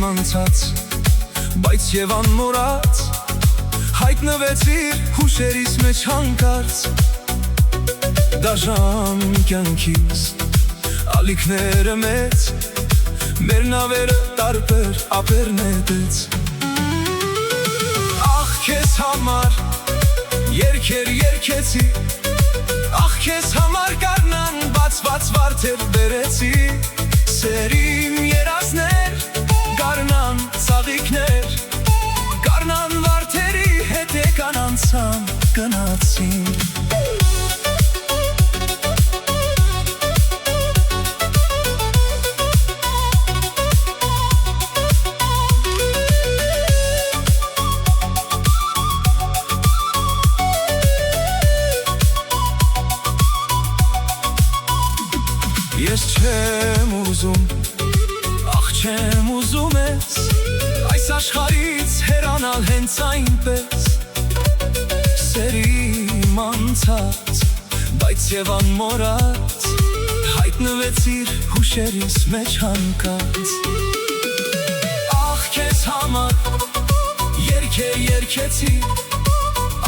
անցած, բայց և անմոռաց, հայտնվեցիր հուշերիս մեջ հանկարծ։ Դաժան կյանքիս ալիքները մեծ, մեր նավերը տարբեր ափեր նետեց։ Ախ քեզ համար երգեր երգեցի, ախ քեզ համար գարնան բացված վարդեր բերեցի, սերիմ երազներ, գարնան ծաղիկներ, գարնան վարդերի հետ եկան անցան գնացին։ Ես չեմ ուզում, ախ չեմ ուզում ես, այս աշխարհից հեռանալ հենց այնպես, սերիմ անցած, բայց և անմոռաց, հայտնվեցիր հուշերիս մեջ հանկարծ։ Ախ քեզ համար երգեր երգեցի,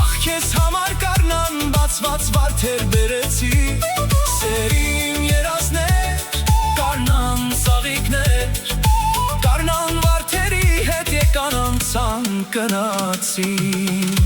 ախ քեզ համար գարնան բացված վարդեր բերեցի, սերիմ երազներ, գարնան ծաղիկներ, գարնան վարդերի հետ եկան անցան գնացին։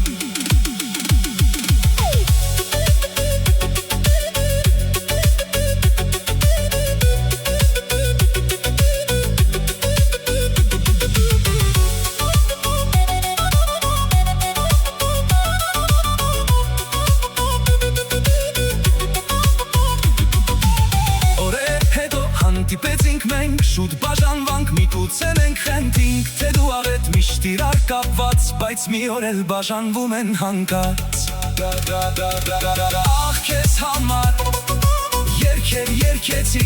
Տիպեցինք մենք, շուտ բաժանվանք, միտուցել ենք խենթինք, թե դու աղետ միշտ իրար կապված, բայց մի օր էլ բաժանվում են հանկարծ։ Ախ քեզ համար երգեր երգեցի,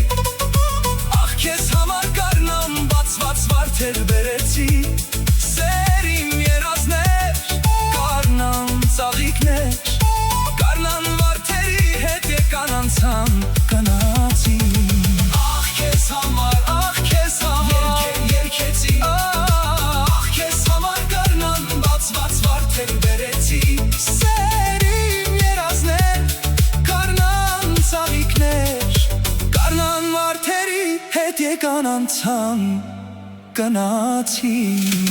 ախ քեզ համար գարնան բացված վարդեր բերեցի, սերիմ երազներ, գարնան ծաղիկներ, գարնան վարդերի հետ եկան անցան գնացին։ Ախ քեզ համար երգեր երգեցի, ախ քեզ համար գարնան բացված վարդեր բերեցի, սերիմ երազներ, գարնան ծաղիկներ, գարնան վարդերի հետ եկան անցան գնացին։